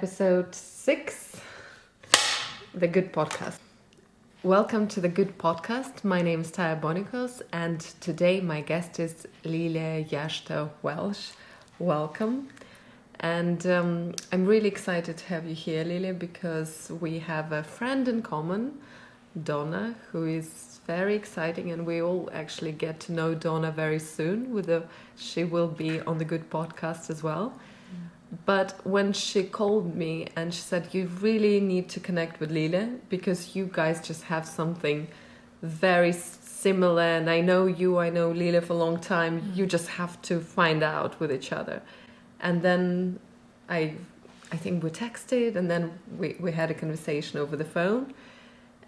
episode 6, The Good Podcast. Welcome to The Good Podcast. My name is Taya Bonicos, and today my guest is Lilia Gjerstad Welsh. Welcome. And I'm really excited to have you here, Lilia, because we have a friend in common, Donna, who is very exciting, and we all actually get to know Donna very soon. She will be on The Good Podcast as well. But when she called me and she said, you really need to connect with Lilia because you guys just have something very similar, and I know Lilia for a long time, you just have to find out with each other. And then I think we texted, and then we had a conversation over the phone,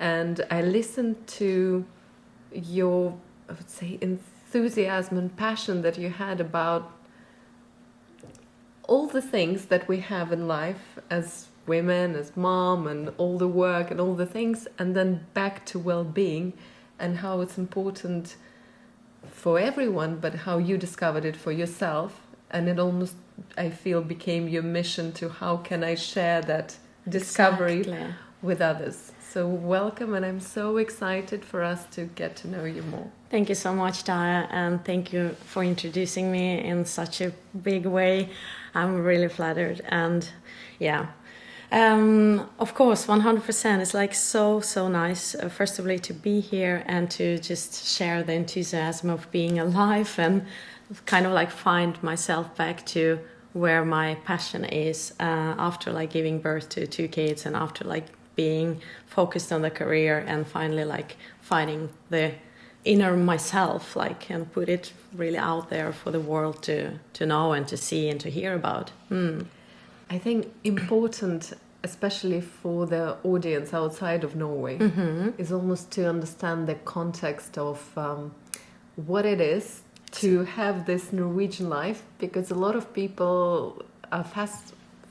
and I listened to your, I would say, enthusiasm and passion that you had about all the things that we have in life as women, as mom, and all the work and all the things, and then back to well-being and how it's important for everyone, but how you discovered it for yourself. And it almost, I feel, became your mission to how can I share that discovery with others. So welcome, and I'm so excited for us to get to know you more. Thank you so much, Taya, and thank you for introducing me in such a big way. I'm really flattered, and of course, 100%. It's like so nice, first of all, to be here and to just share the enthusiasm of being alive and kind of like find myself back to where my passion is after like giving birth to 2 kids and after like being focused on the career and finally like finding the inner myself, like, and put it really out there for the world to know and to see and to hear about. I think important, especially for the audience outside of Norway, is almost to understand the context of what it is to have this Norwegian life, because a lot of people are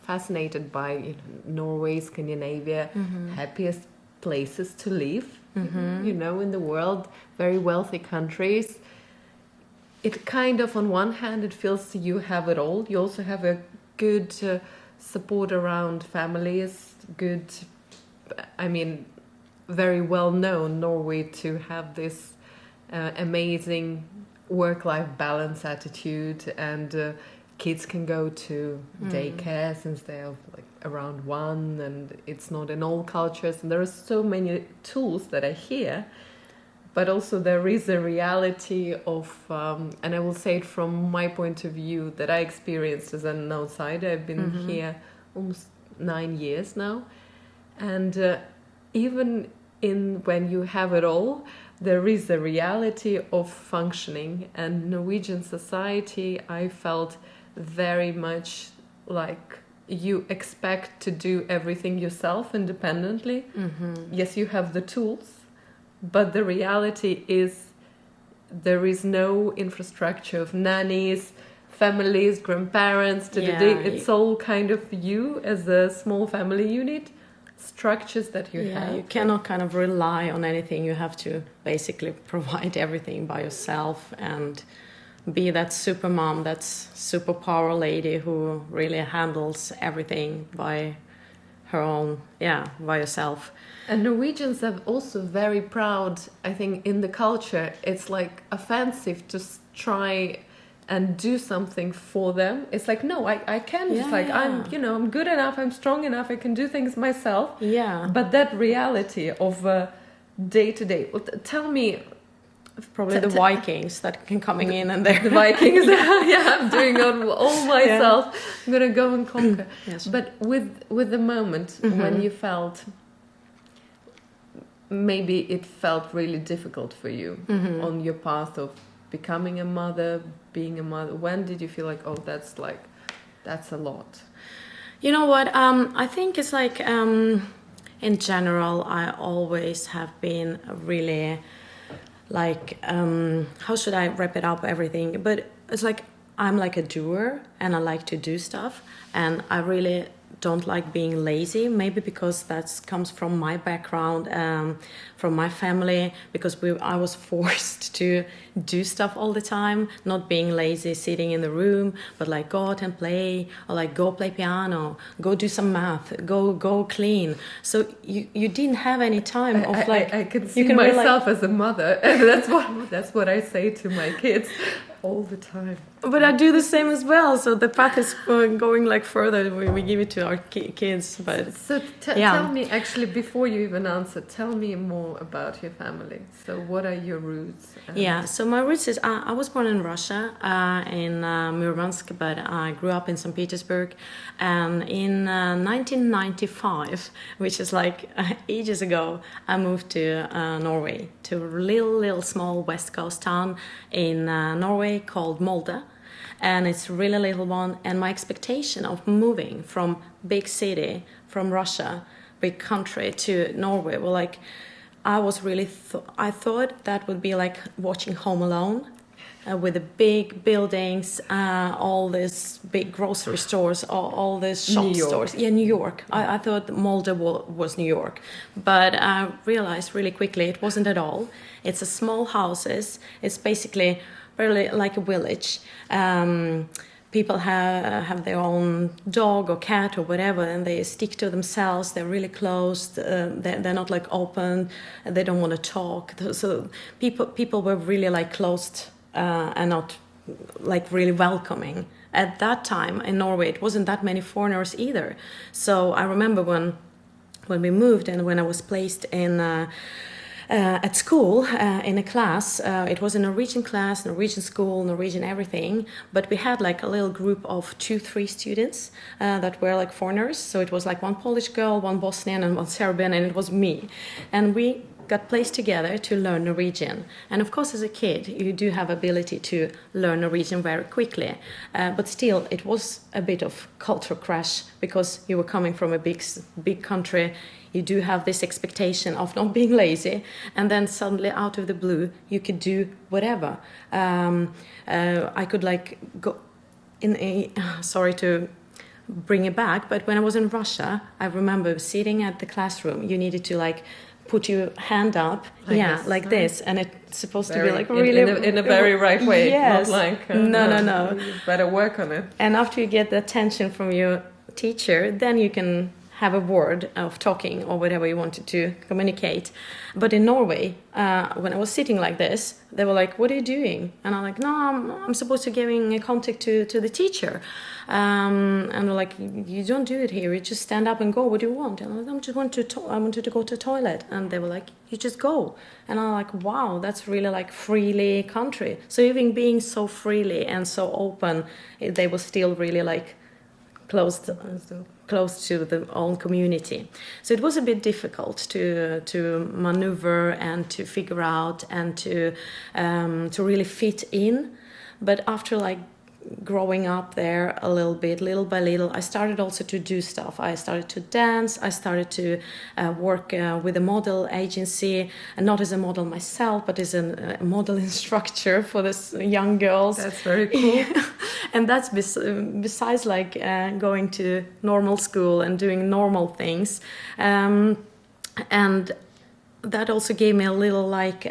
fascinated by Norway, Scandinavia, happiest places to live, in the world, very wealthy countries. It kind of, on one hand, it feels you have it all. You also have a good support around families, very well known Norway to have this amazing work-life balance attitude, and kids can go to daycare since they're like around 1, and it's not in all cultures, and there are so many tools that are here, but also there is a reality of and I will say it from my point of view that I experienced as an outsider. I've been here almost 9 years now, and even when you have it all, there is a reality of functioning. And Norwegian society, I felt very much like you expect to do everything yourself independently. Yes, you have the tools, but the reality is there is no infrastructure of nannies, families, grandparents. It's all kind of you as a small family unit, structures that you have. You cannot kind of rely on anything. You have to basically provide everything by yourself and be that super mom, that superpower lady who really handles everything by her own, by herself. And Norwegians are also very proud, I think, in the culture. It's like offensive to try and do something for them. It's like, no, I can. I'm good enough, I'm strong enough, I can do things myself. Yeah. But that reality of day to day, tell me. Probably the Vikings that can coming in and there. The Vikings, I'm doing all myself. Yeah. I'm gonna go and conquer. Yes. But with the moment when you felt, maybe it felt really difficult for you on your path of becoming a mother, being a mother. When did you feel like, oh, that's a lot? You know what? I think it's like in general, I always have been really. Like, how should I wrap it up, everything? But it's like, I'm like a doer and I like to do stuff. And I really don't like being lazy, maybe because that comes from my background, from my family, because I was forced to do stuff all the time, not being lazy, sitting in the room, but like go out and play, or like go play piano, go do some math, go clean. So you didn't have any time of like... I can see myself as a mother, and that's what I say to my kids all the time. But I do the same as well. So the path is going like further. We give it to our kids. But so tell me, actually, before you even answer, tell me more about your family. So what are your roots? So my roots is I was born in Russia, in Murmansk, but I grew up in St. Petersburg. And in 1995, which is like ages ago, I moved to Norway, to a little small west coast town in Norway called Molde. And it's a really little one. And my expectation of moving from big city, from Russia, big country, to Norway were like, I was really, I thought that would be like watching Home Alone, with the big buildings, all these big grocery stores, all these shop stores. Yeah, New York. I thought Molde was New York. But I realized really quickly it wasn't at all. It's a small houses. It's basically really like a village. People have their own dog or cat or whatever, and they stick to themselves. They're really closed. They're not like open. They don't want to talk. So people were really like closed and not like really welcoming. At that time in Norway, it wasn't that many foreigners either. So I remember when we moved and when I was placed in at school, in a class, it was a Norwegian class, Norwegian school, Norwegian everything, but we had like a little group of 2-3 students that were like foreigners. So it was like one Polish girl, one Bosnian and one Serbian, and it was me. And we got placed together to learn Norwegian. And of course, as a kid, you do have ability to learn Norwegian very quickly. But still, it was a bit of culture crash because you were coming from a big country. You do have this expectation of not being lazy, and then suddenly out of the blue, you could do whatever. I could like go in a, sorry to bring it back, but when I was in Russia, I remember sitting at the classroom, you needed to like put your hand up, like this, and it's supposed to be like really in a very right way, yes. Not like no. You better work on it. And after you get the attention from your teacher, then you can have a word of talking or whatever you wanted to communicate. But in Norway, when I was sitting like this, they were like, "What are you doing?" And I'm like, "No, I'm supposed to giving a contact to the teacher." And they're like, "You don't do it here. You just stand up and go. What do you want?" And I'm like, I wanted to go to the toilet. And they were like, "You just go." And I'm like, "Wow, that's really like freely country." So even being so freely and so open, they were still really like close to the own community. So it was a bit difficult to maneuver and to figure out and to really fit in. But after like growing up there a little bit, little by little, I started also to do stuff. I started to dance. I started to work with a model agency, and not as a model myself, but as a model instructor for this young girls. That's very cool. And that's besides like going to normal school and doing normal things. And that also gave me a little like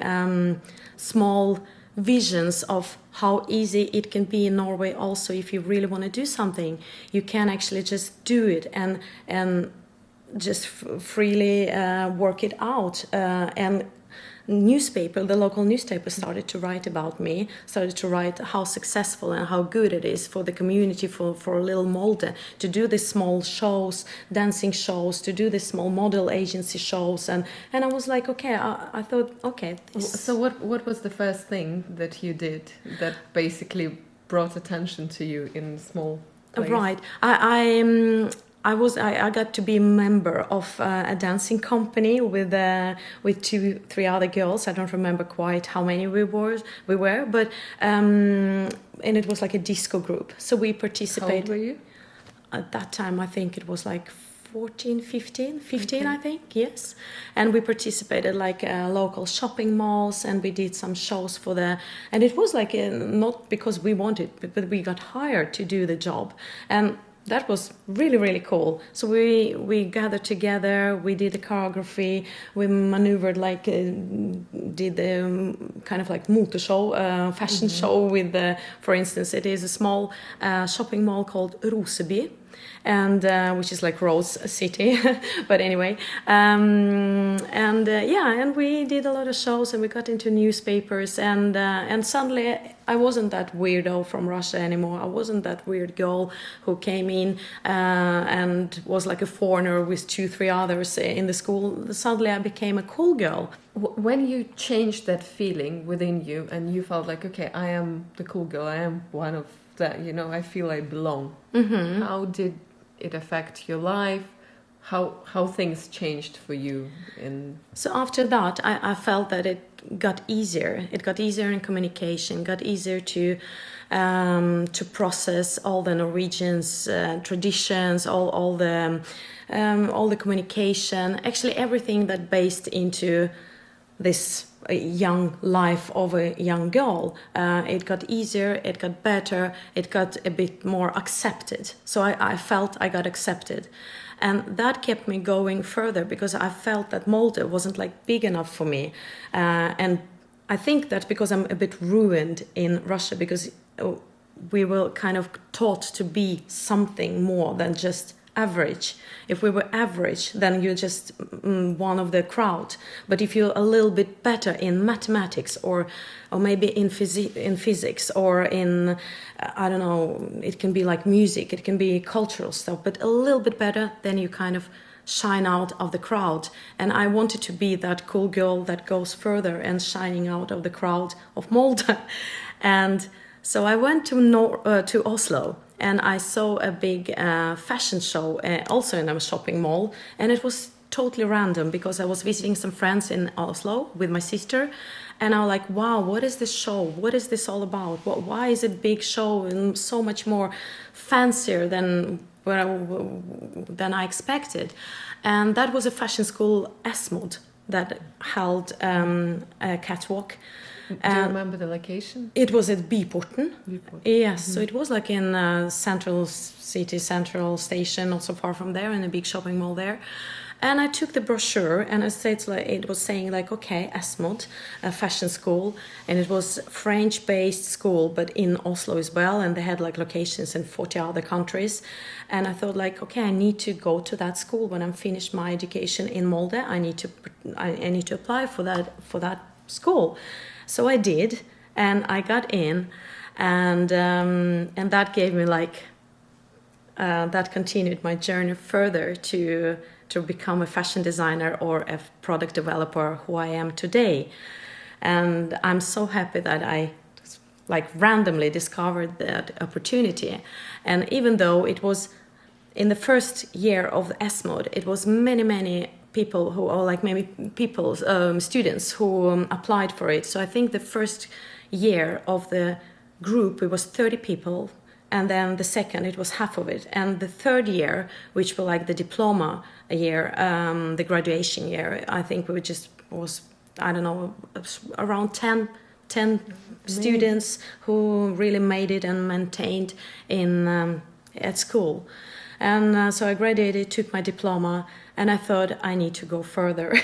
small visions of how easy it can be in Norway. Also, if you really want to do something, you can actually just do it and just freely work it out. And the local newspaper started to write about me, started to write how successful and how good it is for the community, for a little Molde, to do these small shows, dancing shows, to do these small model agency shows. And I was like, okay, I thought, okay. So what was the first thing that you did that basically brought attention to you in small place? Right. I got to be a member of a dancing company with 2-3 other girls. I don't remember quite how many we were, but and it was like a disco group. So we participated. How old were you? At that time, I think it was like 14, 15, Okay. I think, yes. And we participated like local shopping malls, and we did some shows and it was like not because we wanted, but we got hired to do the job. And that was really, really cool. So we gathered together, we did the choreography, we maneuvered like, did the kind of like motor show, fashion show with the, for instance, it is a small shopping mall called Roseby, and which is like Rose City, but anyway, and we did a lot of shows, and we got into newspapers, and suddenly I wasn't that weirdo from Russia anymore. I wasn't that weird girl who came in and was like a foreigner with 2-3 others in the school. Suddenly I became a cool girl. When you changed that feeling within you and you felt like, okay, I am the cool girl, I am one of that, I feel I belong. How did it affect your life? How things changed for you? So after that, I felt that it got easier. It got easier in communication, got easier to process all the Norwegians' traditions, all the communication, actually everything that based into this young life of a young girl. It got easier, it got better, it got a bit more accepted. So I felt I got accepted. And that kept me going further because I felt that Molde wasn't like big enough for me. And I think that's because I'm a bit ruined in Russia, because we were kind of taught to be something more than just average. If we were average, then you're just one of the crowd. But if you're a little bit better in mathematics or maybe in physics or in, I don't know, it can be like music, it can be cultural stuff, but a little bit better, then you kind of shine out of the crowd. And I wanted to be that cool girl that goes further and shining out of the crowd of Malta. And so I went to Oslo, and I saw a big fashion show also in a shopping mall, and it was totally random because I was visiting some friends in Oslo with my sister, and I was like, wow, what is this show? What is this all about? Why is it big show and so much more fancier than I expected? And that was a fashion school, Esmod, that held a catwalk. Do you remember the location? It was at Byporten. Yes, so it was like in central station, not so far from there, in a big shopping mall there. And I took the brochure, and it was saying like, okay, Esmod, a fashion school, and it was French-based school, but in Oslo as well, and they had like locations in 40 other countries. And I thought like, okay, I need to go to that school when I'm finished my education in Molde. I need to apply for that school. So I did, and I got in, and that gave me like that continued my journey further to become a fashion designer or a product developer who I am today. And I'm so happy that I like randomly discovered that opportunity. And even though it was in the first year of the Esmod, it was many people who are like maybe students who applied for it. So I think the first year of the group, it was 30 people, and then the second, it was half of it. And the third year, which was like the diploma year, the graduation year, I think was, I don't know, around 10 students who really made it and maintained at school. And so I graduated, took my diploma, and I thought I need to go further.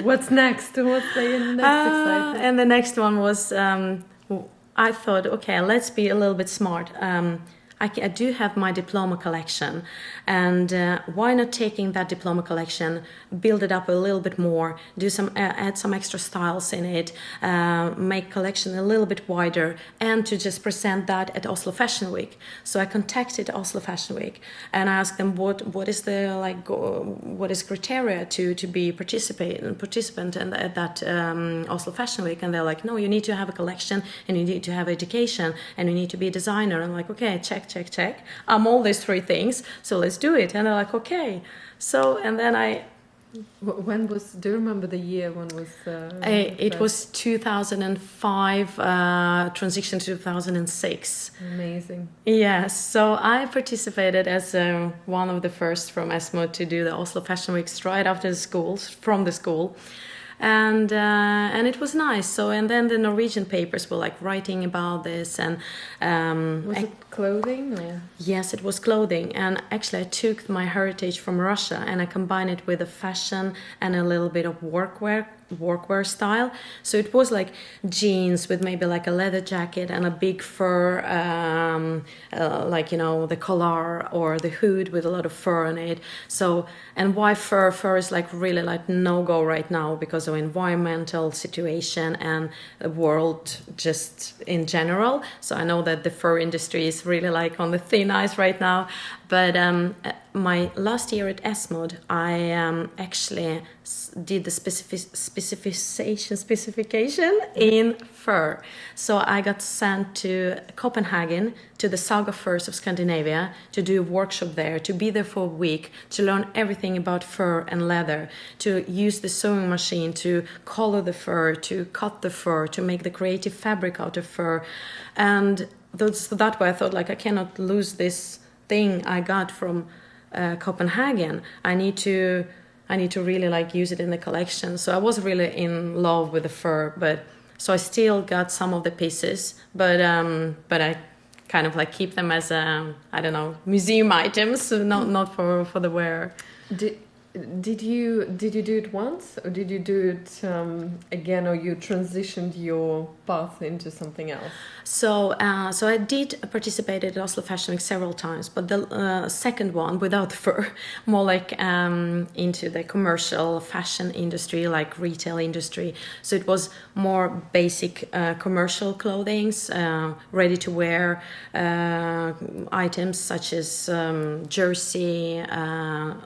What's next? What's the next exciting? And the next one was, I thought, okay, let's be a little bit smart. I do have my diploma collection, and why not taking that diploma collection, build it up a little bit more, add some extra styles in it, make collection a little bit wider, and to just present that at Oslo Fashion Week. So I contacted Oslo Fashion Week, and I asked them what is criteria to be participant at that Oslo Fashion Week, and they're like, no, you need to have a collection, and you need to have education, and you need to be a designer. I'm like, okay, check. I'm all these 3 things, so let's do it. And they're like, okay. So, and then do you remember the year when was? It was 2005, transition to 2006. Amazing. Yes, so I participated as one of the first from Esmo to do the Oslo Fashion Weeks right after from the school. and it was nice. So, and then the Norwegian papers were like writing about this, and Was it clothing or? yes, it was clothing. And actually, I took my heritage from Russia and I combined it with the fashion and a little bit of workwear style. So it was like jeans with maybe like a leather jacket and a big fur, like, you know, the collar or the hood with a lot of fur on it. So, and why fur? Fur is like really like no-go right now because of environmental situation and the world just in general. So I know that the fur industry is really like on the thin ice right now. But my last year at Esmod, I actually did the specification in fur. So I got sent to Copenhagen, to the Saga Furs of Scandinavia, to do a workshop there, to be there for a week, to learn everything about fur and leather, to use the sewing machine, to color the fur, to cut the fur, to make the creative fabric out of fur. And so that way I thought, like, I cannot lose this thing I got from Copenhagen. I need to really like use it in the collection. So I was really in love with the fur, but so I still got some of the pieces, but I kind of like keep them as I don't know, museum items, so not for the wear. Did you do it once, or did you do it again, or you transitioned your path into something else? So I did participate at Oslo Fashion Week several times, but the second one without fur, more like into the commercial fashion industry, like retail industry. So it was more basic commercial clothing, ready to wear items such as jersey,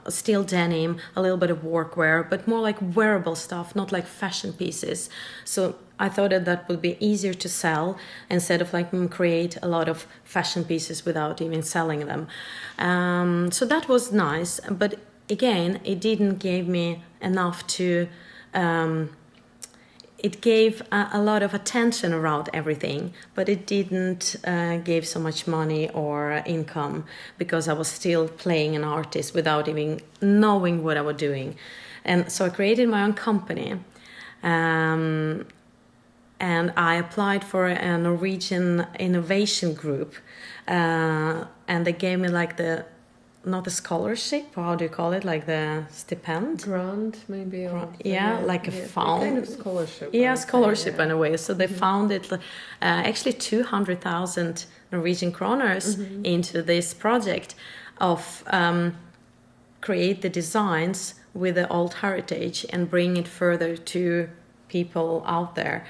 steel denim, a little bit of workwear, but more like wearable stuff, not like fashion pieces. So I thought that would be easier to sell instead of like create a lot of fashion pieces without even selling them. So that was nice, but again, it didn't give me enough to. It gave a lot of attention around everything, but it didn't give so much money or income because I was still playing an artist without even knowing what I was doing. And so I created my own company. And I applied for a Norwegian innovation group, and they gave me like not a scholarship, how do you call it, like the stipend? Grant, maybe? Or like a fund. Kind of scholarship. Yeah, scholarship in a way. So they found it actually 200,000 Norwegian kroners into this project of create the designs with the old heritage and bring it further to people out there.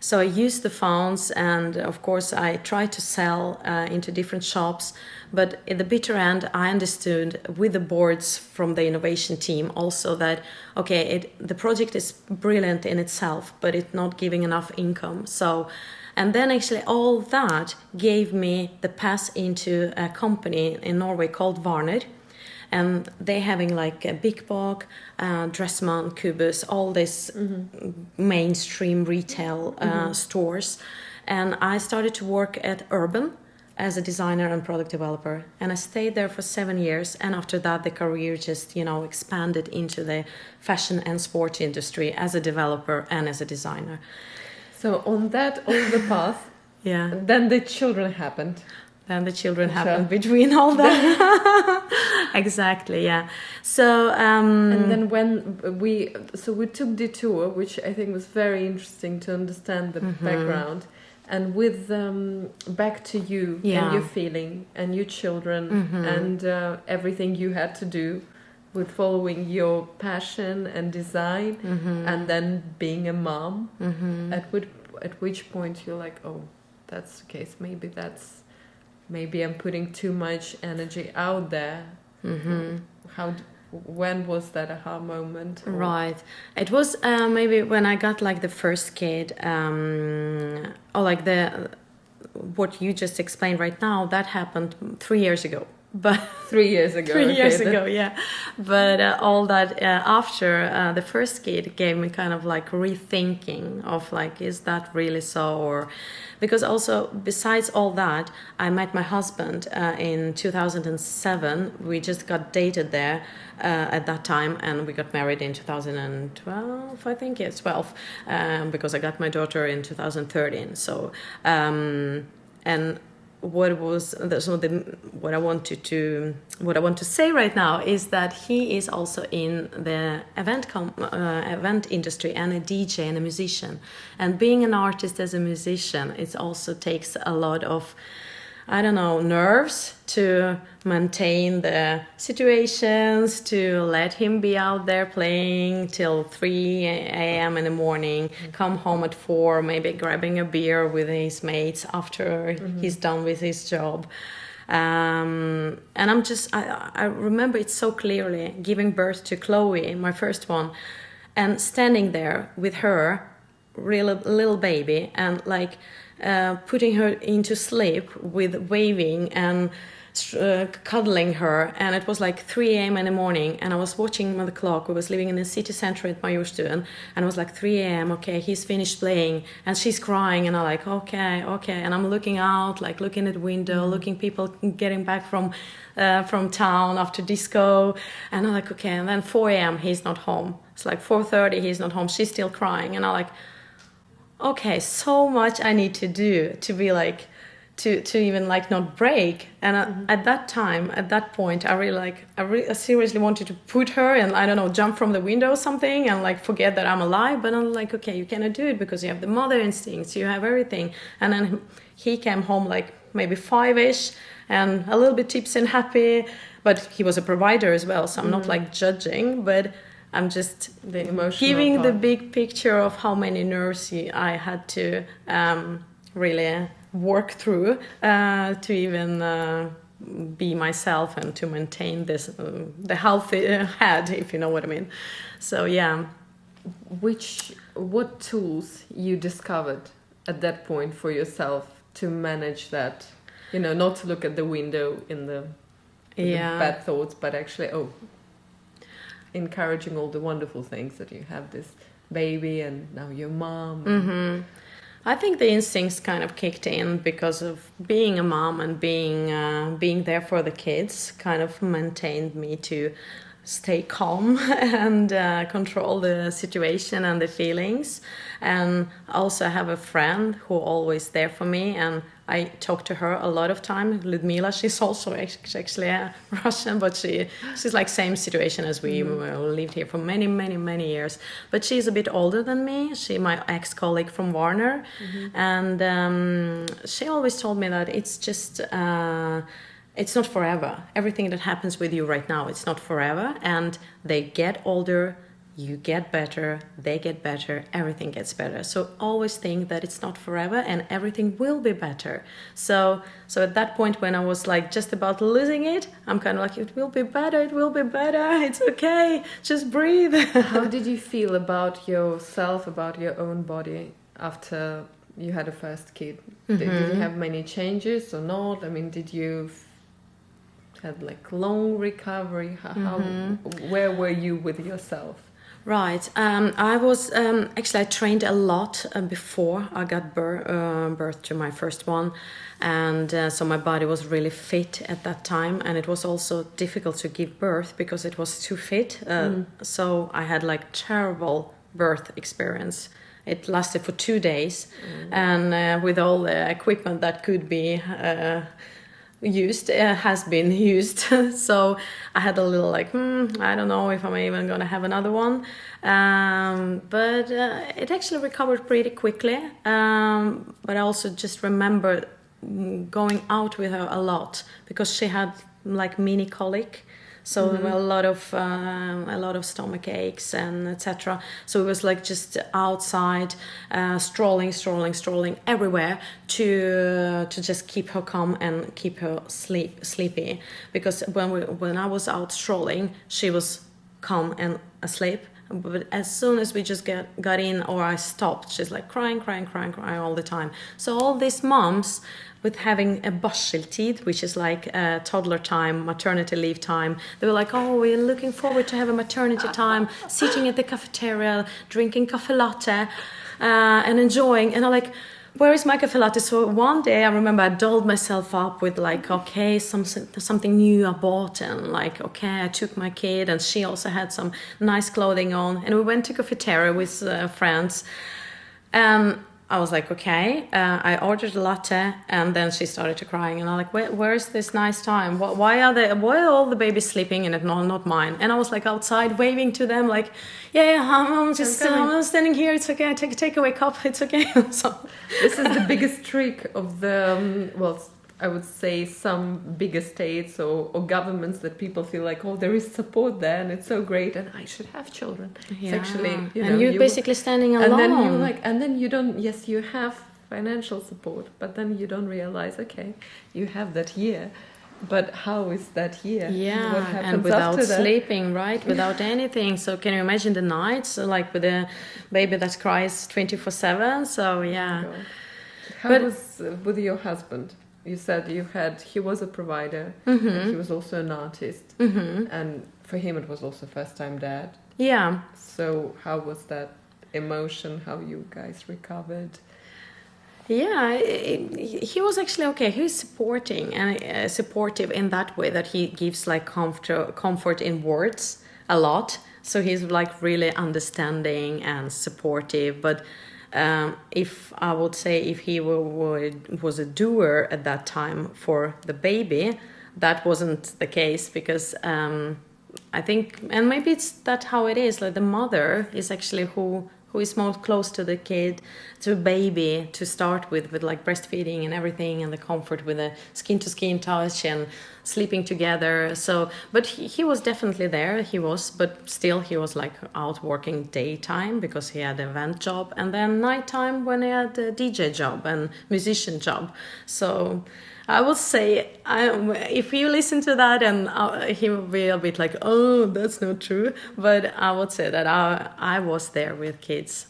So I used the funds, and of course I tried to sell into different shops, but at the bitter end I understood with the boards from the innovation team also that the project is brilliant in itself, but it's not giving enough income. So, and then actually all that gave me the pass into a company in Norway called Varner. And they having like a Big Bog, Dressmann, Cubus, all these mainstream retail stores. And I started to work at Urban as a designer and product developer. And I stayed there for 7 years. And after that, the career just, expanded into the fashion and sport industry as a developer and as a designer. So on that older path, then the children happened. Then the children happened between all that. Exactly, yeah. So and then when we took the tour, which I think was very interesting to understand the background, and with back to you and your feeling and your children and everything you had to do with following your passion and design, and then being a mom. At which point you're like, oh, that's the case. Maybe I'm putting too much energy out there. When was that aha moment? Right. It was maybe when I got like the first kid, or like what you just explained right now, that happened 3 years ago. but 3 years ago. 3 years ago, yeah. But all that after the first kid gave me kind of like rethinking of like, is that really so? Or because also besides all that, I met my husband in 2007. We just got dated there at that time, and we got married in 2012, I think. Yes, 12, because I got my daughter in 2013. So and what was what I want to say right now is that he is also in the event industry and a DJ and a musician, and being an artist as a musician, it also takes a lot of, I don't know, nerves to maintain the situations, to let him be out there playing till 3 a.m. in the morning, come home at 4, maybe grabbing a beer with his mates after he's done with his job. And I remember it so clearly, giving birth to Chloe, my first one, and standing there with her, little baby, and like putting her into sleep with waving and cuddling her, and it was like 3 a.m. in the morning, and I was watching the clock. We was living in the city center at Majorstuen, and it was like 3 a.m. Okay, he's finished playing, and she's crying, and I'm like, okay, and I'm looking out, like looking at the window, looking people getting back from town after disco, and I'm like, okay, and then 4 a.m. he's not home. It's like 4:30, he's not home. She's still crying, and I'm like, okay, so much I need to do to be like, to even like not break. And at that point, I seriously wanted to put her and, I don't know, jump from the window or something and like forget that I'm alive. But I'm like, okay, you cannot do it because you have the mother instincts, you have everything. And then he came home like maybe 5-ish and a little bit tipsy and happy, but he was a provider as well. So I'm not like judging, but I'm just giving the big picture of how many nerves I had to really work through to even be myself and to maintain this the healthy head, if you know what I mean. So yeah. What tools you discovered at that point for yourself to manage that? You know, not to look at the window in the bad thoughts, but actually encouraging all the wonderful things that you have this baby and now your mom. I think the instincts kind of kicked in because of being a mom and being there for the kids kind of maintained me to stay calm and control the situation and the feelings. And I also have a friend who always there for me, and I talk to her a lot of time. Ludmila, she's also actually a Russian, but she's like same situation as we lived here for many, many, many years. But she's a bit older than me. She my ex-colleague from Varner, and she always told me that it's just it's not forever. Everything that happens with you right now, it's not forever, and they get older. You get better, they get better, everything gets better. So always think that it's not forever and everything will be better. So at that point when I was like just about losing it, I'm kind of like, it will be better, it's okay, just breathe. How did you feel about yourself, about your own body after you had a first kid? Did you have many changes or not? I mean, did you had like long recovery? Where were you with yourself? Right. I was actually I trained a lot before I got birth to my first one, and so my body was really fit at that time, and it was also difficult to give birth because it was too fit. So I had like terrible birth experience. It lasted for 2 days, and with all the equipment that could be has been used. So I had a little like, I don't know if I'm even gonna have another one. But it actually recovered pretty quickly. But I also just remember going out with her a lot because she had like mini colic. So there were a lot of stomach aches and etc. So it was like just outside, strolling everywhere to just keep her calm and keep her sleepy. Because when I was out strolling, she was calm and asleep, But as soon as we just got in, or I stopped, she's like crying all the time. So all these moms with having a barseltid, which is like toddler time, maternity leave time, they were like, oh, we're looking forward to have a maternity time, sitting at the cafeteria, drinking cafe latte, and enjoying. And I'm like, where is my cafe latte? So one day I remember I dolled myself up with like, okay, something new I bought, and like, okay, I took my kid, and she also had some nice clothing on, and we went to cafeteria with friends. I was like, okay, I ordered a latte, and then she started to crying, and I'm like, where's this nice time? Why are all the babies sleeping in it? No, not mine. And I was like outside waving to them, like, yeah, I'm standing here. It's okay. I take a takeaway cup. It's okay. So this is the biggest trick of the I would say some bigger states or governments, that people feel like, oh, there is support there and it's so great and I should have children. Yeah. It's actually, and you're basically standing alone. And then you don't, yes, you have financial support, but then you don't realize, okay, you have that year. But how is that year? Yeah, what happens and without after that? sleeping, right? Without anything. So can you imagine the nights, like with a baby that cries 24/7? So yeah. Oh, how was with your husband? You said he was a provider, and he was also an artist, and for him it was also first time dad. Yeah. So how was that emotion? How you guys recovered? Yeah, he was actually okay. He was supporting and supportive in that way, that he gives like comfort in words a lot. So he's like really understanding and supportive, but if I would say if he was a doer at that time for the baby, that wasn't the case, because I think, and maybe it's that how it is, like the mother is actually who is most close to the kid, to baby, to start with like breastfeeding and everything, and the comfort with the skin to skin touch and sleeping together. So, but he was definitely there. But still he was like out working daytime because he had an event job, and then nighttime when he had a DJ job and musician job. So I would say, if you listen to that, and he will be a bit like, oh, that's not true. But I would say that I was there with kids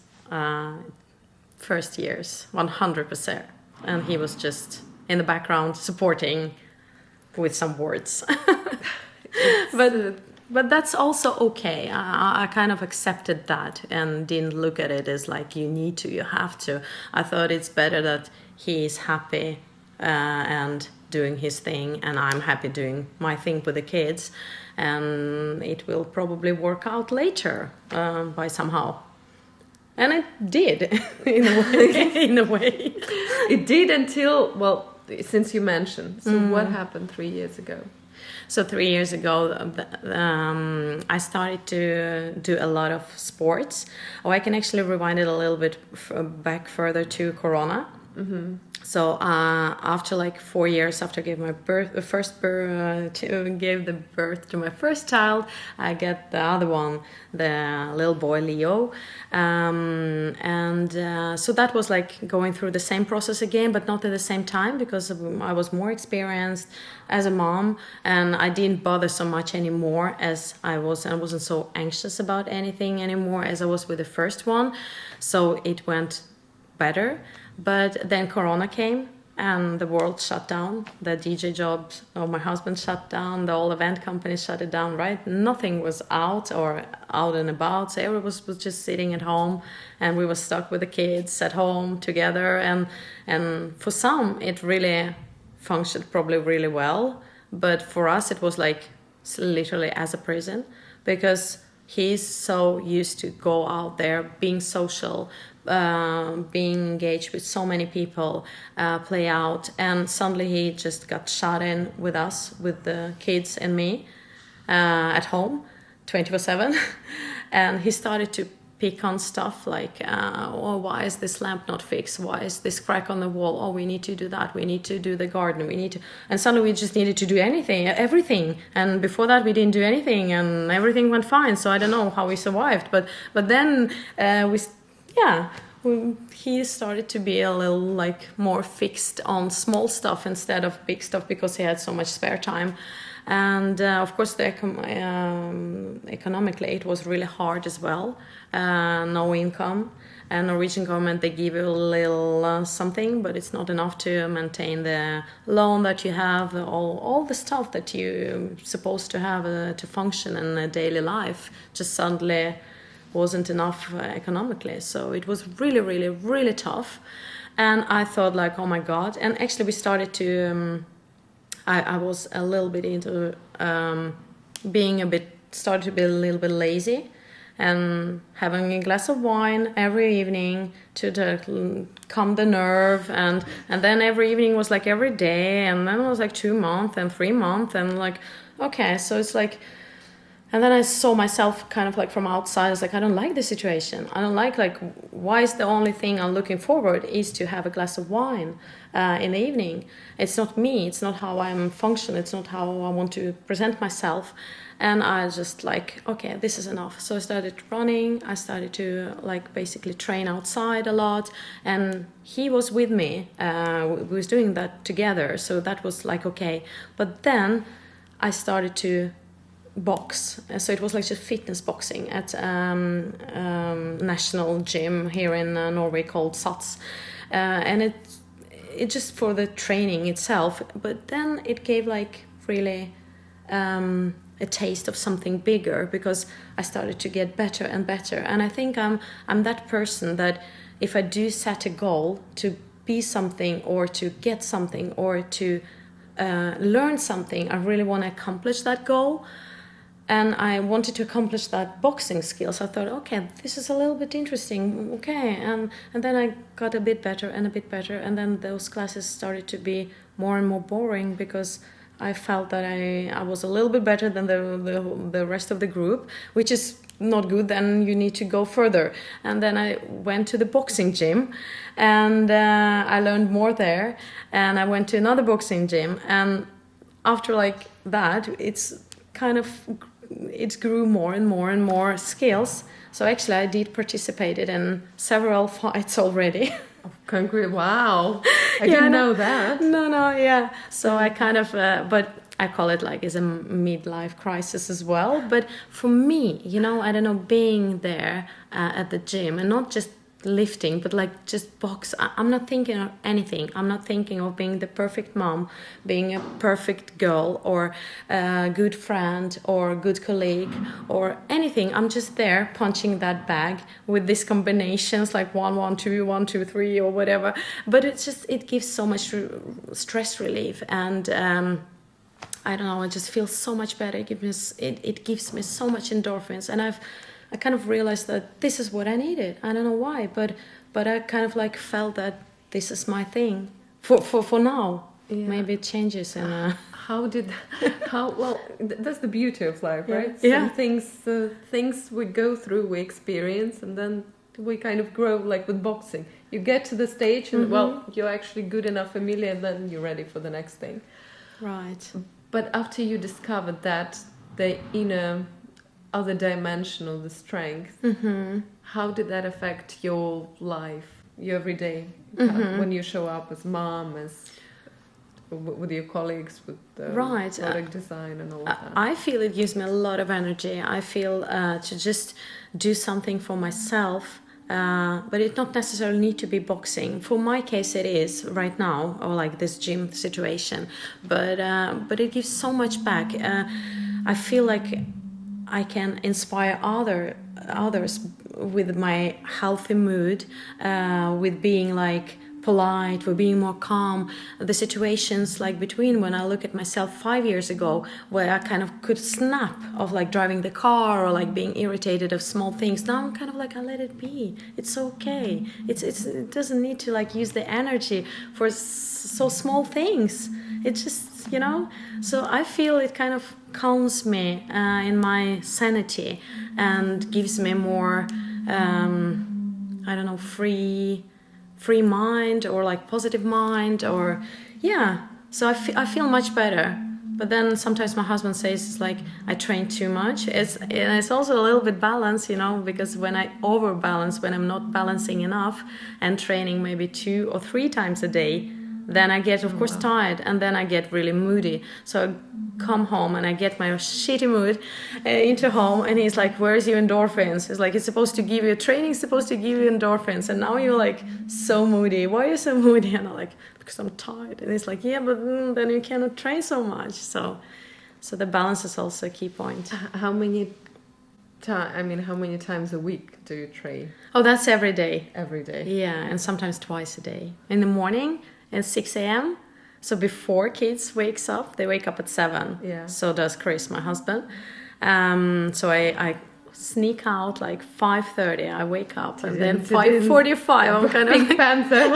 first years, 100%. And he was just in the background supporting with some words. But that's also okay. I kind of accepted that and didn't look at it as like, you need to, you have to. I thought it's better that he is happy and doing his thing, and I'm happy doing my thing with the kids, and it will probably work out later by somehow. And it did in a way. It did until, since you mentioned. So what happened 3 years ago? So 3 years ago, I started to do a lot of sports. I can actually rewind it a little bit back further to Corona. Mm-hmm. So after like 4 years after I gave the birth to my first child, I get the other one, the little boy Leo, so that was like going through the same process again, but not at the same time, because I was more experienced as a mom, and I didn't bother so much anymore as I was. I wasn't so anxious about anything anymore as I was with the first one, so it went better. But then Corona came and the world shut down. The DJ jobs of my husband shut down. The whole event companies shut it down, right? Nothing was out or out and about. So everyone was just sitting at home, and we were stuck with the kids at home together. And for some, it really functioned probably really well. But for us, it was like literally as a prison, because he's so used to go out there, being social, being engaged with so many people, play out, and suddenly he just got shut in with us, with the kids and me, at home 24/7. And he started to pick on stuff like, why is this lamp not fixed? Why is this crack on the wall? Oh, we need to do that. We need to do the garden. And suddenly we just needed to do everything. And before that we didn't do anything, he started to be a little like more fixed on small stuff instead of big stuff because he had so much spare time. And of course, economically, it was really hard as well. No income. And Norwegian government, they give you a little something, but it's not enough to maintain the loan that you have, all the stuff that you're supposed to have to function in a daily life. Just suddenly wasn't enough economically. So it was really, really, really tough. And I thought like, oh my God. And actually we started to, I was a little bit into started to be a little bit lazy and having a glass of wine every evening to calm the nerve. And then every evening was like every day. And then it was like 2 months and 3 months and like, okay, so it's like, and then I saw myself kind of like from outside. I was like, I don't like the situation. I don't like why is the only thing I'm looking forward is to have a glass of wine in the evening. It's not me. It's not how I'm functioning. It's not how I want to present myself. And I just like, okay, this is enough. So I started running. I started to like basically train outside a lot. And he was with me. We was doing that together. So that was like, okay. But then I started to box. So it was like just fitness boxing at national gym here in Norway called Sats. And it just for the training itself. But then it gave like really a taste of something bigger because I started to get better and better. And I think I'm that person that if I do set a goal to be something or to get something or to learn something, I really want to accomplish that goal. And I wanted to accomplish that boxing skill. So I thought, okay, this is a little bit interesting. Okay. And then I got a bit better and a bit better. And then those classes started to be more and more boring because I felt that I was a little bit better than the rest of the group, which is not good. Then you need to go further. And then I went to the boxing gym and I learned more there. And I went to another boxing gym. And after like that, it grew more and more and more skills. So actually I did participated in several fights already. Wow. I didn't know that. No, yeah. So I kind of, but I call it like as a midlife crisis as well. But for me, I don't know, being there at the gym and not just lifting, but like just box. I'm not thinking of anything. I'm not thinking of being the perfect mom, being a perfect girl or a good friend or a good colleague or anything. I'm just there punching that bag with these combinations like 1, 1, 2, 1, 2, 3 or whatever. But it gives so much stress relief and I don't know. I just feel so much better. It gives me so much endorphins, and I kind of realized that this is what I needed. I don't know why, but I kind of like felt that this is my thing for now. Yeah. Maybe it changes and that's the beauty of life, right? Yeah. Some things we go through, we experience, and then we kind of grow. Like with boxing, you get to the stage and you're actually good enough, familiar, and then you're ready for the next thing. Right. But after you discovered that the inner other dimension of the strength, how did that affect your life, your everyday, when you show up as mom, with your colleagues, with the product design and all that? I feel it gives me a lot of energy. I feel to just do something for myself, but it not necessarily need to be boxing. For my case, it is right now, or like this gym situation. But it gives so much back. I feel like I can inspire others with my healthy mood, with being like polite, with being more calm. The situations like between when I look at myself 5 years ago, where I kind of could snap of like driving the car or like being irritated of small things. Now I'm kind of like, I let it be. It's okay. It doesn't need to like use the energy for so small things. It just, so I feel it kind of calms me in my sanity and gives me more, I don't know, free mind or like positive mind or, yeah. So I feel much better. But then sometimes my husband says it's like I train too much. It's also a little bit balance, because when I overbalance, when I'm not balancing enough and training maybe 2 or 3 times a day, then I get, of course, tired, and then I get really moody. So I come home and I get my shitty mood into home, and he's like, "Where's your endorphins?" It's like, training's supposed to give you endorphins, and now you're like so moody. Why are you so moody? And I'm like, because I'm tired. And he's like, yeah, but then you cannot train so much. So the balance is also a key point. How many times a week do you train? Oh, that's every day. Every day. Yeah, and sometimes twice a day. In the morning at 6 a.m. So before kids wakes up, they wake up at 7. Yeah. So does Chris, my husband. So I sneak out like 5:30. I wake up, and then 5:45 I'm kind of Pink Panther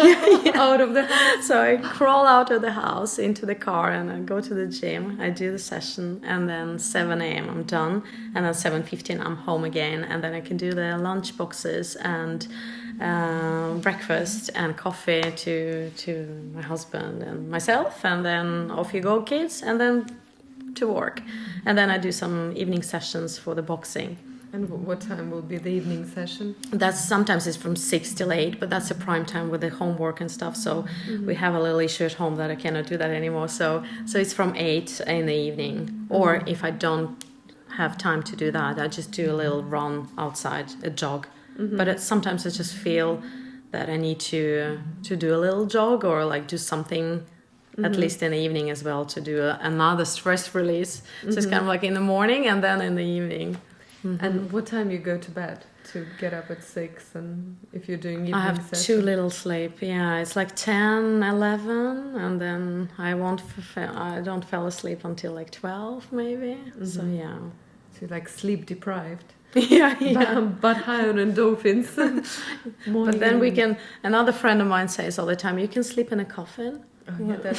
out of the house. So I crawl out of the house into the car, and I go to the gym. I do the session, and then 7 a.m. I'm done, and then 7:15 I'm home again, and then I can do the lunch boxes and breakfast and coffee to my husband and myself, and then off you go, kids, and then to work, and then I do some evening sessions for the boxing. And what time will be the evening session? That's sometimes it's from 6 till 8, but that's a prime time with the homework and stuff. So we have a little issue at home that I cannot do that anymore. So it's from 8 in the evening. Or if I don't have time to do that, I just do a little run outside, a jog. But sometimes I just feel that I need to do a little jog, or like do something at least in the evening as well, to do another stress release. So it's kind of like in the morning and then in the evening. And what time you go to bed to get up at 6? And if you're doing evening I have session? too little sleep. Yeah, it's like 10, 11, and then I don't fall asleep until like 12 maybe. So yeah. So you're like sleep deprived. yeah. But high on endorphins. But then another friend of mine says all the time, you can sleep in a coffin. Oh, yeah, I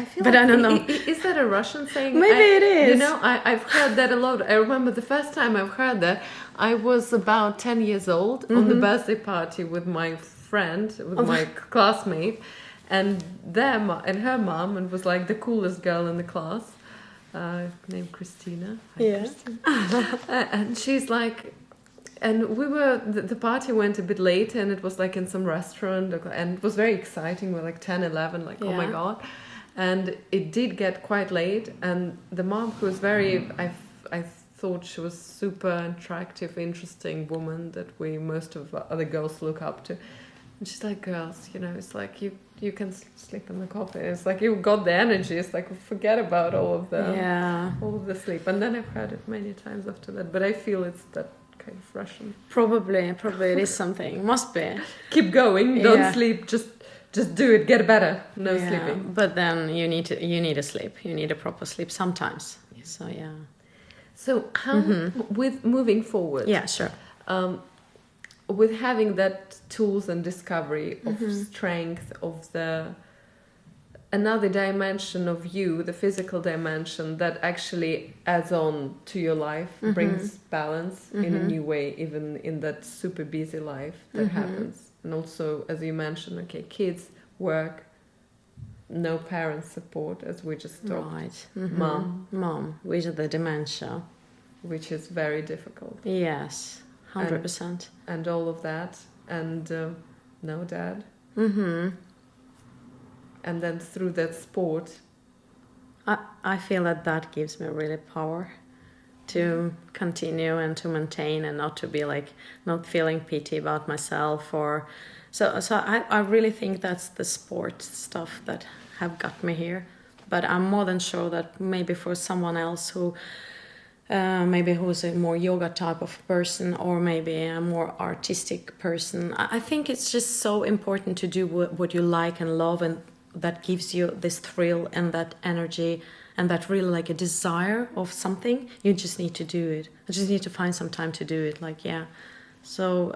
feel but like I don't know. Is that a Russian saying? Maybe it is. I've heard that a lot. I remember the first time I've heard that, I was about 10 years old on the birthday party with my friend, with my classmate, and her mom, and was like the coolest girl in the class, named Christina. Hi, Christina. And she's like, and the party went a bit later, and it was like in some restaurant, and it was very exciting. We were like 10, 11, like, oh my God. And it did get quite late, and the mom, who was I thought she was super attractive, interesting woman that most of other girls look up to. And she's like, girls, it's like you can sleep in the coffin. It's like you've got the energy. It's like forget about all of the sleep. And then I've heard it many times after that. But I feel it's that kind of Russian. Probably it is something. Must be. Keep going. Don't sleep. Just do it. Get better. No sleeping. But then you need a sleep. You need a proper sleep sometimes. Yeah. So yeah. So how with moving forward? Yeah, sure. With having that tools and discovery of strength, of another dimension of you, the physical dimension that actually adds on to your life, brings balance in a new way, even in that super busy life that happens. And also, as you mentioned, kids, work, no parent support, as we just talked. Right. Mom, with the dementia. Which is very difficult. Yes, 100%. And all of that, and no dad. And then through that sport, I feel that gives me really power to continue and to maintain, and not to be like not feeling pity about myself, or so I really think that's the sport stuff that have got me here. But I'm more than sure that maybe for someone else who maybe who's a more yoga type of person, or maybe a more artistic person, I think it's just so important to do what you like and love, and that gives you this thrill and that energy and that really like a desire of something. You just need to do it. I just need to find some time to do it. So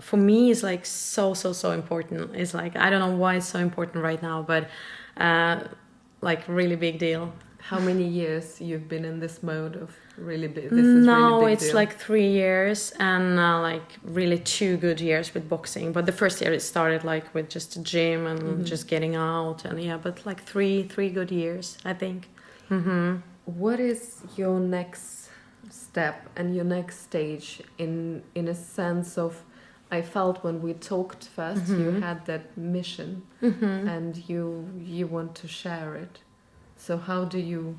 for me, it's like so important. It's like, I don't know why it's so important right now, but like really big deal. How many years you've been in this mode of really big? Now it's like 3 years, and like really 2 good years with boxing. But the first year it started like with just a gym and just getting out, and but like three good years, I think. What is your next step and your next stage in a sense of, I felt when we talked first, you had that mission and you want to share it. So how do you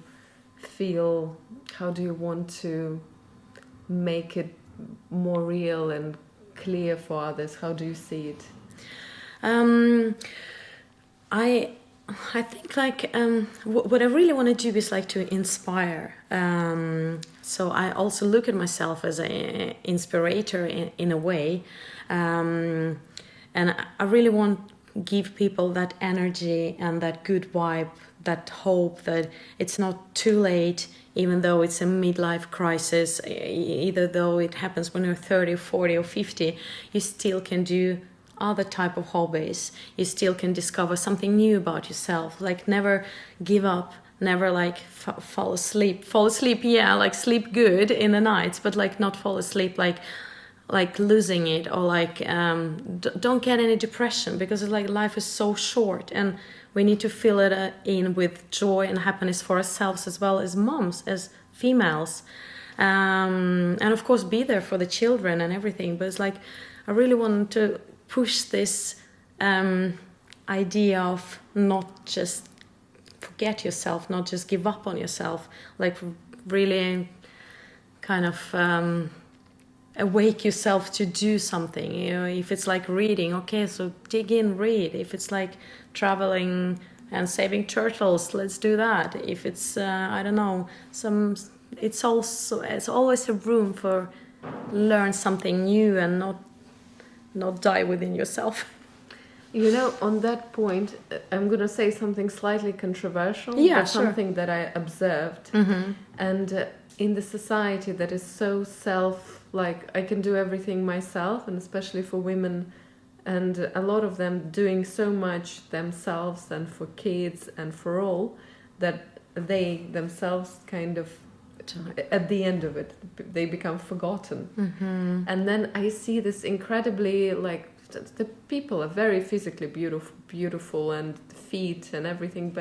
feel, how do you want to make it more real and clear for others? How do you see it? I think like what I really want to do is like to inspire. So I also look at myself as an inspirator in a way, and I really want to give people that energy and that good vibe, that hope that it's not too late, even though it's a midlife crisis, either though it happens when you're 30, 40 or 50, you still can do other type of hobbies. You still can discover something new about yourself. Like never give up, never like fall asleep, yeah, like sleep good in the nights, but like not fall asleep like losing it, or like don't get any depression, because it's like life is so short and we need to fill it in with joy and happiness for ourselves as well as moms, as females, and of course be there for the children and everything. But it's like I really want to push this idea of not just forget yourself, not just give up on yourself, like really kind of awake yourself to do something. You know, if it's like reading, okay, so dig in, read. If it's like traveling and saving turtles, let's do that. If it's I don't know, it's always a room for learn something new and not die within yourself. You know, on that point, I'm going to say something slightly controversial, Yeah, but sure. something that I observed. And in the society that is so like I can do everything myself, and especially for women, and a lot of them doing so much themselves and for kids and for all, that they themselves kind of, at the end of it, they become forgotten. And then I see this incredibly, like, the people are very physically beautiful and feet and everything,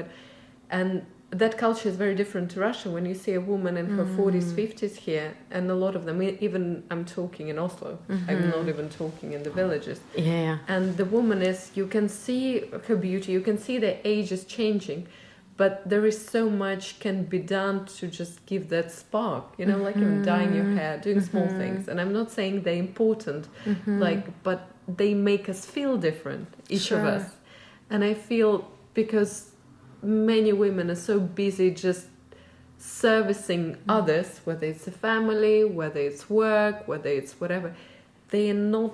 and that culture is very different to Russia. When you see a woman in her 40s, 50s here, and a lot of them, even I'm talking in Oslo, I'm not even talking in the villages. Yeah. And the woman is, you can see her beauty, you can see the age is changing, but there is so much can be done to just give that spark, you know, like even dyeing your hair, doing small things. And I'm not saying they're important, but they make us feel different, each of us. And I feel because many women are so busy just servicing others, whether it's a family, whether it's work, whether it's whatever, they are not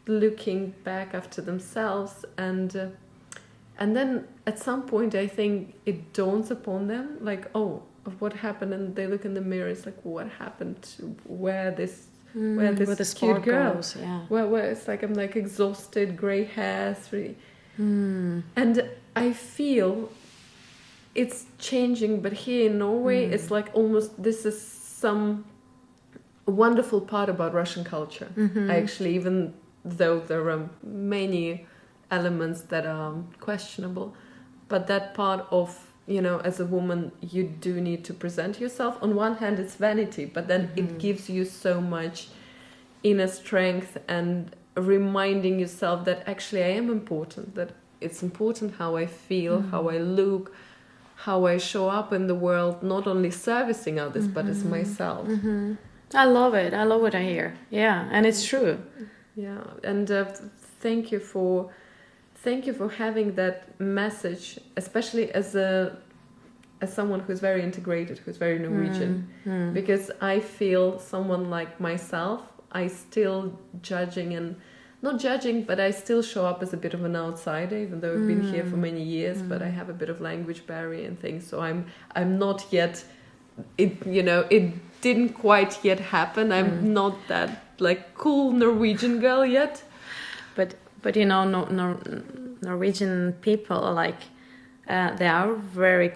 looking back after themselves. And then at some point, I think it dawns upon them, like, oh, what happened? And they look in the mirror. It's like, what happened to where this the cute girl? goes, yeah. Where it's like I'm like exhausted, grey hair, really. And I feel it's changing, but here in Norway, it's like almost this is some wonderful part about Russian culture. Actually, even though there are many elements that are questionable, but that part of, you know, as a woman, you do need to present yourself. On one hand, it's vanity, but then it gives you so much inner strength and reminding yourself that actually I am important, that it's important how I feel, how I look, how I show up in the world, not only servicing others, but as myself. I love it. I love what I hear. Yeah, and it's true. Yeah, and thank you for having that message, especially as someone who's very integrated, who's very Norwegian, because I feel someone like myself, I still judging and not judging, but I still show up as a bit of an outsider, even though I've been here for many years, but I have a bit of language barrier and things, so I'm not yet, it didn't quite yet happen. I'm not that like cool Norwegian girl yet. But you know, Norwegian people are like they're very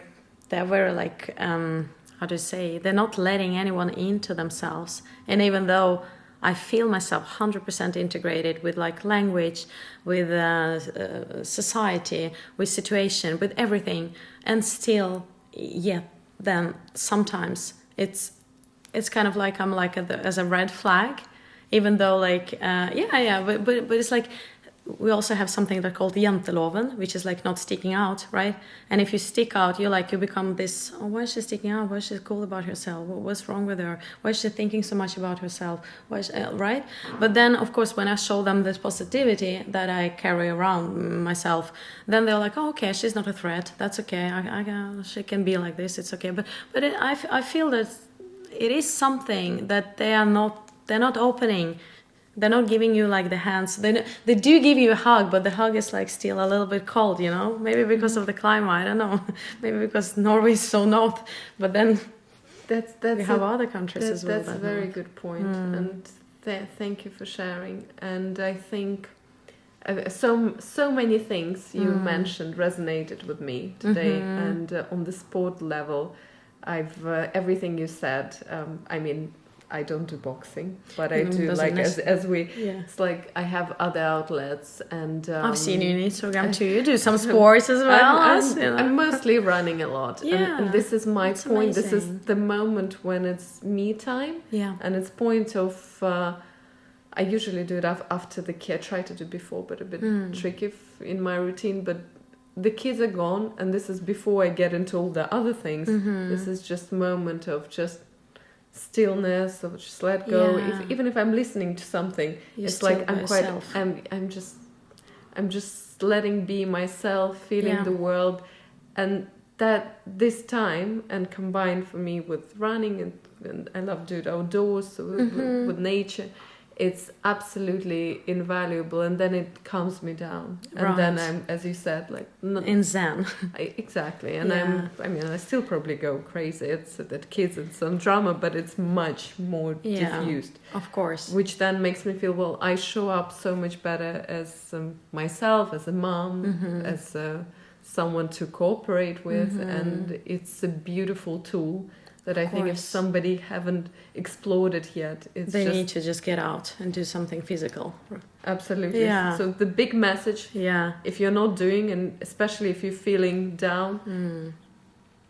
like how to say, they're not letting anyone into themselves. And even though I feel myself 100% integrated with like language, with society, with situation, with everything, and still, yeah, then sometimes it's kind of like I'm like as a red flag, even though like but it's like we also have something that's called Janteloven, which is like not sticking out, right? And if you stick out, you become this, oh, why is she sticking out? Why is she cool about herself? What's wrong with her? Why is she thinking so much about herself? Why is, right? But then, of course, when I show them this positivity that I carry around myself, then they're like, oh, okay, she's not a threat. That's okay. She can be like this. It's okay. But I feel that it is something that they're not opening. They're not giving you like the hands. They do give you a hug, but the hug is like still a little bit cold, you know? Maybe because of the climate, I don't know. Maybe because Norway is so north. But then we have other countries as well. That's a very good point. And thank you for sharing. And I think so many things you mentioned resonated with me today. And on the sport level, everything you said, I mean, I don't do boxing, but I do like it's like I have other outlets, and I've seen you on Instagram too. You do some sports as well. I'm mostly running a lot, and this is my point. Amazing. This is the moment when it's me time, and it's point of. I usually do it after the kid. I try to do before, but a bit tricky in my routine. But the kids are gone, and this is before I get into all the other things. This is just moment of just stillness, or just let go. Even if I'm listening to something, it's like I'm just letting be myself, feeling the world, and that this time, and combined for me with running and I love doing outdoors with nature. It's absolutely invaluable, and then it calms me down, and then I'm, as you said, like in Zen. Exactly, and I still probably go crazy. It's that kids and some drama, but it's much more diffused, of course. Which then makes me feel, well, I show up so much better as myself, as a mom, as someone to cooperate with, and it's a beautiful tool. That I think if somebody haven't explored it yet, they need to just get out and do something physical. Absolutely. Yeah. So the big message, if you're not doing, and especially if you're feeling down,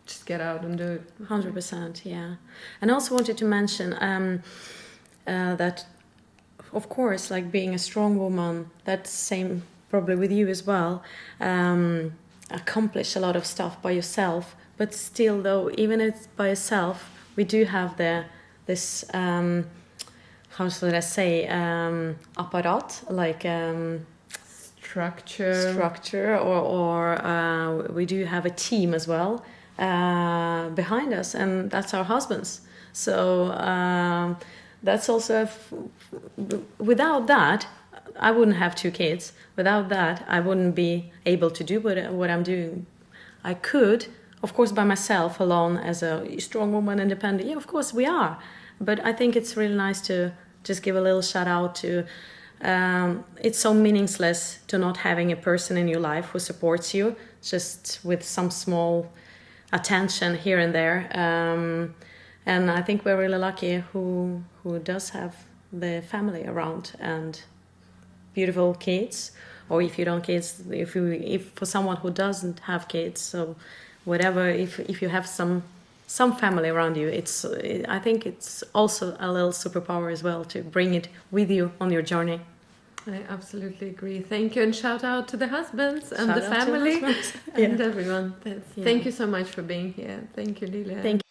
just get out and do it. 100%, yeah. And I also wanted to mention that, of course, like being a strong woman, that's same probably with you as well, accomplish a lot of stuff by yourself. But still, though, even if it's by yourself, we do have this how should I say, apparat, like structure, or we do have a team as well behind us, and that's our husbands. So that's also without that, I wouldn't have 2 kids. Without that, I wouldn't be able to do what I'm doing. I could. Of course, by myself, alone, as a strong woman, independent. Yeah, of course we are. But I think it's really nice to just give a little shout out to... it's so meaningless to not having a person in your life who supports you, just with some small attention here and there. And I think we're really lucky who does have the family around and beautiful kids. Or if you don't kids, if for someone who doesn't have kids, so... whatever, if you have some family around you, I think it's also a little superpower as well to bring it with you on your journey. I absolutely agree. Thank you, and shout out to the husbands and the family and everyone. Thank you so much for being here. Thank you, Lilia. Thank